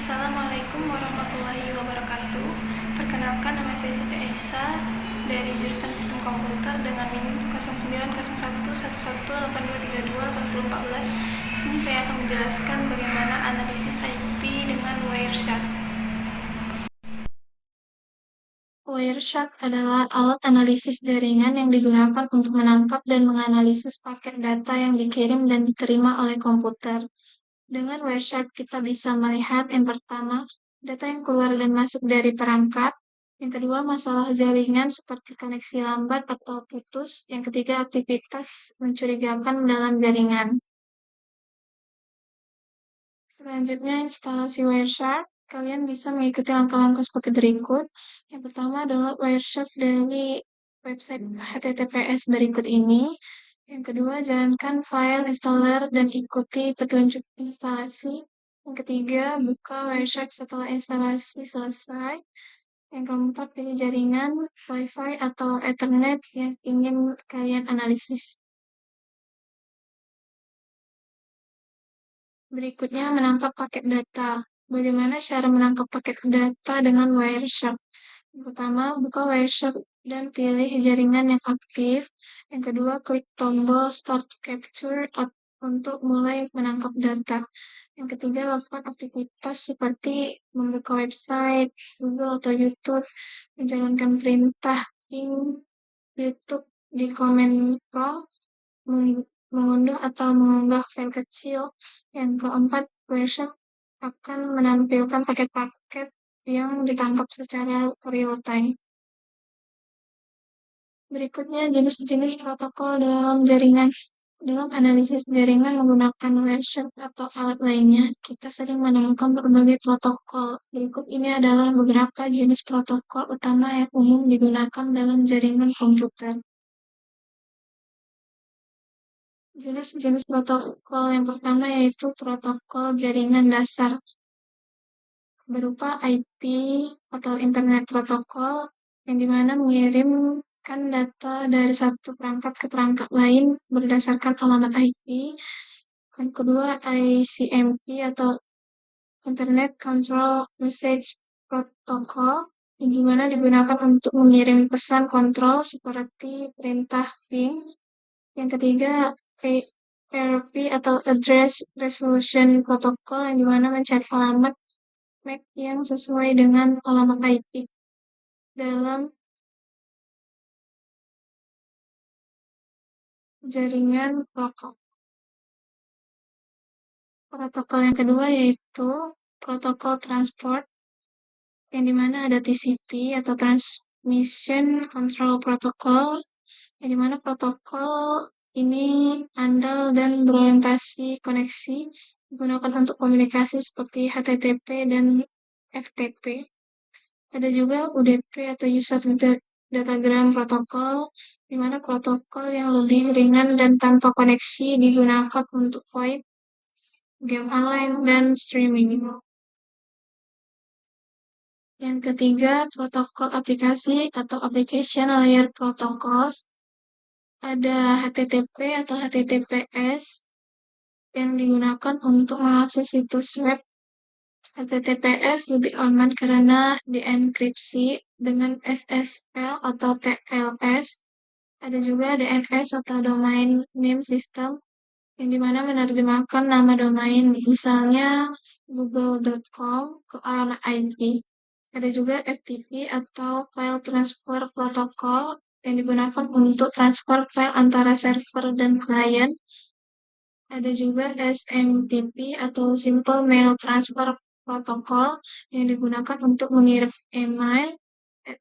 Assalamualaikum warahmatullahi wabarakatuh. Perkenalkan, nama saya Siti Aisyah dari jurusan Sistem Komputer dengan NIM 09011182328014. Di sini saya akan menjelaskan bagaimana analisis IP dengan Wireshark. Wireshark adalah alat analisis jaringan yang digunakan untuk menangkap dan menganalisis paket data yang dikirim dan diterima oleh komputer. Dengan Wireshark, kita bisa melihat yang pertama, data yang keluar dan masuk dari perangkat. Yang kedua, masalah jaringan seperti koneksi lambat atau putus. Yang ketiga, aktivitas mencurigakan dalam jaringan. Selanjutnya, instalasi Wireshark. Kalian bisa mengikuti langkah-langkah seperti berikut. Yang pertama adalah Wireshark dari website HTTPS berikut ini. Yang kedua, jalankan file installer dan ikuti petunjuk instalasi. Yang ketiga, buka Wireshark setelah instalasi selesai. Yang keempat, pilih jaringan, Wi-Fi, atau Ethernet yang ingin kalian analisis. Berikutnya, menangkap paket data. Bagaimana cara menangkap paket data dengan Wireshark? Yang pertama, buka Wireshark dan pilih jaringan yang aktif. Yang kedua, klik tombol Start Capture untuk mulai menangkap data. Yang ketiga, lakukan aktivitas seperti membuka website, Google atau YouTube, menjalankan perintah ping YouTube di Command Prompt, mengunduh atau mengunggah file kecil. Yang keempat, Wireshark akan menampilkan paket-paket yang ditangkap secara real-time. Berikutnya, jenis-jenis protokol dalam jaringan. Dalam analisis jaringan menggunakan Wireshark atau alat lainnya, kita sering menemukan berbagai protokol. Berikut ini adalah beberapa jenis protokol utama yang umum digunakan dalam jaringan komputer. Jenis-jenis protokol yang pertama yaitu protokol jaringan dasar, berupa IP atau Internet Protocol, yang dimana mengirimkan data dari satu perangkat ke perangkat lain berdasarkan alamat IP. Yang kedua, ICMP atau Internet Control Message Protocol, yang dimana digunakan untuk mengirim pesan kontrol seperti perintah ping. Yang ketiga, PRP atau Address Resolution Protocol, yang dimana mencari alamat MAC yang sesuai dengan alamat IP dalam jaringan lokal. Protokol yang kedua yaitu protokol transport, yang dimana ada TCP atau Transmission Control Protocol, yang dimana protokol ini andal dan berorientasi koneksi digunakan untuk komunikasi seperti HTTP dan FTP. Ada juga UDP atau User Datagram Protocol, di mana protokol yang lebih ringan dan tanpa koneksi digunakan untuk VoIP, game online, dan streaming. Yang ketiga, protokol aplikasi atau Application Layer Protocols. Ada HTTP atau HTTPS yang digunakan untuk mengakses situs web. HTTPS lebih aman karena dienkripsi dengan SSL atau TLS. Ada juga DNS atau Domain Name System, yang dimana menerjemahkan nama domain, misalnya google.com, ke alamat IP. Ada juga FTP atau File Transfer Protocol, yang digunakan untuk transfer file antara server dan klien. Ada juga SMTP atau Simple Mail Transfer Protocol, yang digunakan untuk mengirim email.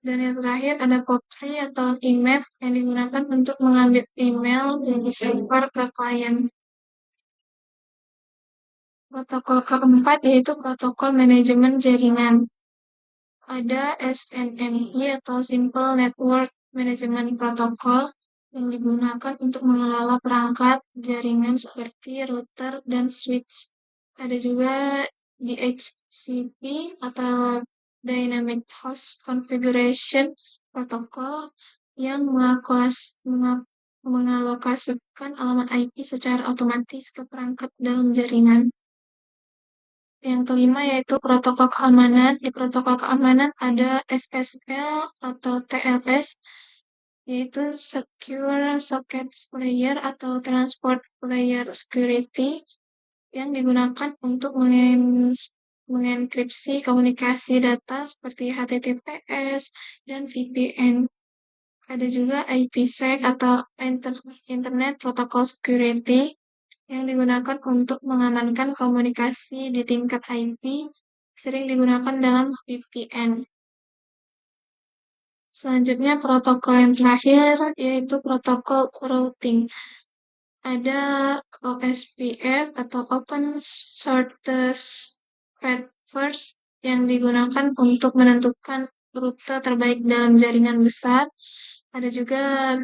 Dan yang terakhir ada POP3 atau IMAP, yang digunakan untuk mengambil email dan di-server ke klien. Protokol keempat yaitu protokol manajemen jaringan. Ada SNMP atau Simple Network Management Protocol, yang digunakan untuk mengelola perangkat jaringan seperti router dan switch. Ada juga DHCP atau Dynamic Host Configuration Protocol, yang mengalokasikan alamat IP secara otomatis ke perangkat dalam jaringan. Yang kelima yaitu protokol keamanan. Di protokol keamanan ada SSL atau TLS, yaitu Secure Socket Layer atau Transport Layer Security, yang digunakan untuk mengenkripsi komunikasi data seperti HTTPS dan VPN. Ada juga IPsec atau Internet Protocol Security, yang digunakan untuk mengamankan komunikasi di tingkat IP, sering digunakan dalam VPN. Selanjutnya, protokol yang terakhir yaitu protokol routing. Ada OSPF atau Open Shortest Path First, yang digunakan untuk menentukan rute terbaik dalam jaringan besar. Ada juga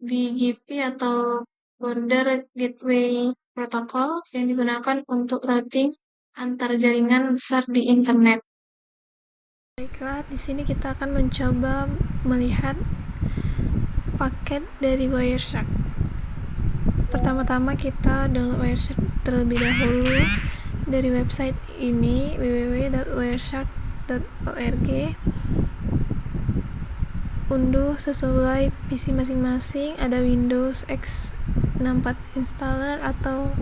BGP atau Border Gateway Protocol, yang digunakan untuk routing antar jaringan besar di internet. Baiklah, di sini kita akan mencoba melihat paket dari Wireshark. Pertama-tama kita download Wireshark terlebih dahulu dari website ini, www.wireshark.org. Unduh sesuai PC masing-masing, ada Windows X64 installer atau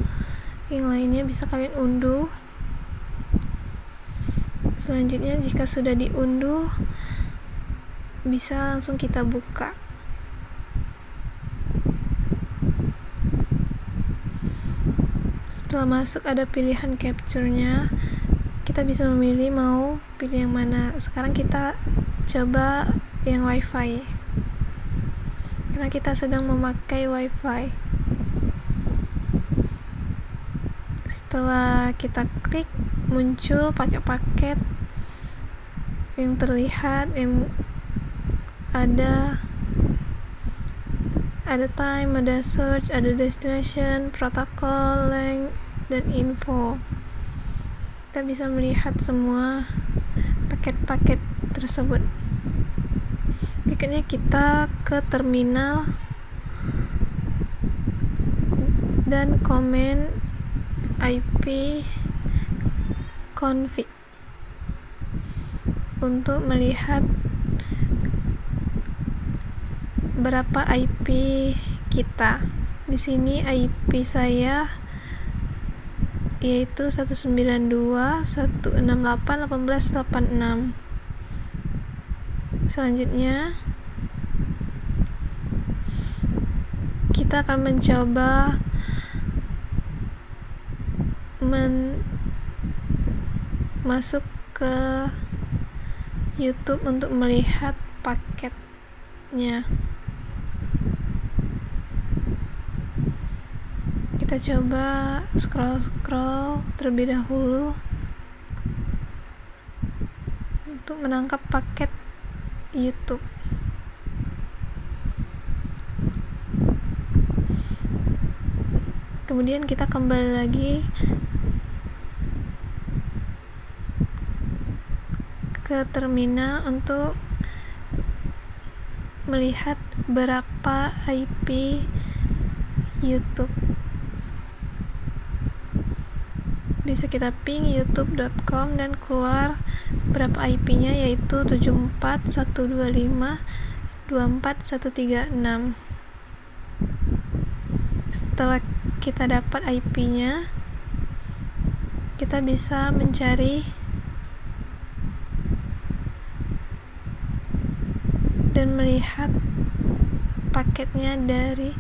yang lainnya bisa kalian unduh. Selanjutnya, jika sudah diunduh, bisa langsung kita buka. Setelah masuk, ada pilihan capture-nya. Kita bisa memilih mau pilih yang mana. Sekarang kita coba yang WiFi, karena kita sedang memakai WiFi. Setelah kita klik, muncul paket-paket yang terlihat, yang ada time, ada search, ada destination, protocol, length, dan info. Kita bisa melihat semua paket-paket tersebut. Berikutnya kita ke terminal dan komen IP config untuk melihat berapa IP kita. Di sini IP saya yaitu 192.168.18.86. Selanjutnya kita akan mencoba masuk ke YouTube untuk melihat paketnya. Kita coba scroll terlebih dahulu untuk menangkap paket YouTube. Kemudian kita kembali lagi ke terminal untuk melihat berapa IP YouTube. Bisa kita ping youtube.com dan keluar berapa IP-nya, yaitu 74.125.24.136. Setelah kita dapat IP-nya, kita bisa mencari dan melihat paketnya dari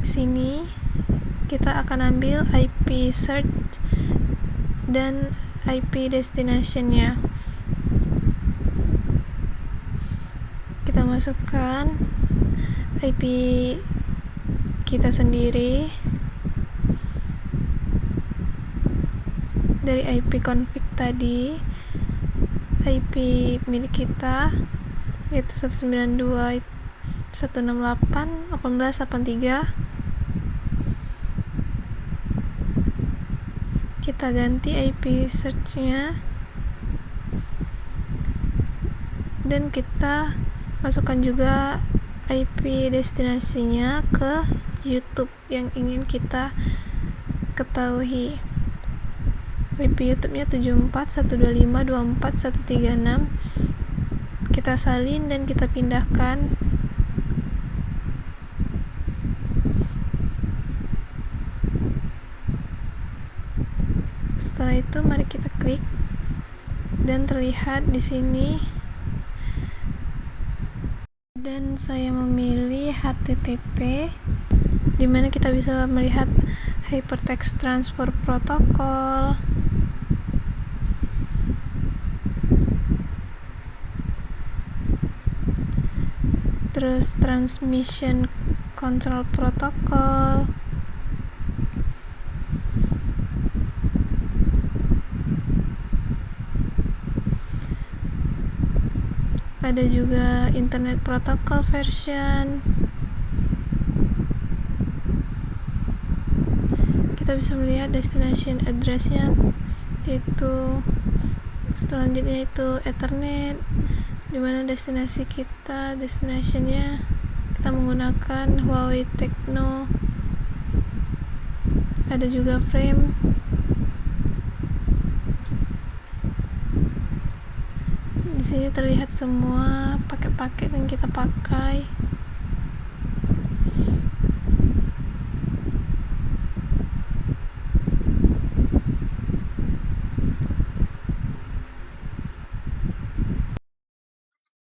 sini. Kita akan ambil IP search dan IP destination-nya. Kita masukkan IP kita sendiri dari IP config tadi. IP milik kita yaitu 192.168.18.83. Kita ganti IP search-nya dan kita masukkan juga IP destinasinya ke YouTube yang ingin kita ketahui. IP YouTube-nya 74.125.24.136. Kita salin dan kita pindahkan. Setelah itu mari kita klik dan terlihat di sini, dan saya memilih HTTP, di mana kita bisa melihat Hypertext Transfer Protocol, terus Transmission Control Protocol, ada juga Internet Protocol version. Kita bisa melihat destination address-nya, yaitu selanjutnya itu Ethernet, dimana destination-nya kita menggunakan Huawei Tecno. Ada juga frame. Di sini terlihat semua paket-paket yang kita pakai.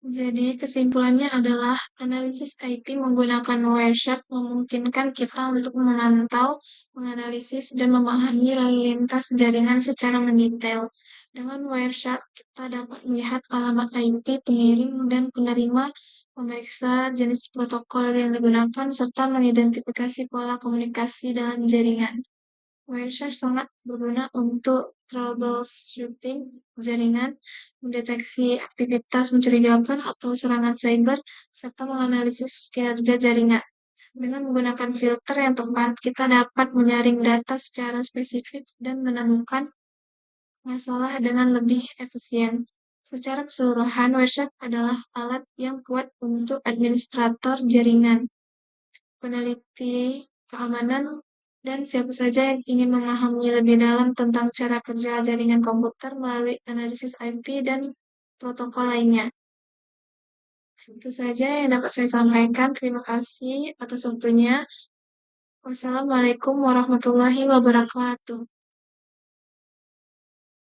Jadi kesimpulannya adalah analisis IP menggunakan Wireshark memungkinkan kita untuk memantau, menganalisis, dan memahami lalu lintas jaringan secara mendetail. Dengan Wireshark, kita dapat melihat alamat IP pengirim dan penerima, memeriksa jenis protokol yang digunakan, serta mengidentifikasi pola komunikasi dalam jaringan. Wireshark sangat berguna untuk troubleshooting jaringan, mendeteksi aktivitas mencurigakan atau serangan cyber, serta menganalisis kinerja jaringan. Dengan menggunakan filter yang tepat, kita dapat menyaring data secara spesifik dan menemukan masalah dengan lebih efisien. Secara keseluruhan, Wireshark adalah alat yang kuat untuk administrator jaringan, peneliti keamanan, dan siapa saja yang ingin memahami lebih dalam tentang cara kerja jaringan komputer melalui analisis IP dan protokol lainnya. Itu saja yang dapat saya sampaikan. Terima kasih atas waktunya. Wassalamualaikum warahmatullahi wabarakatuh.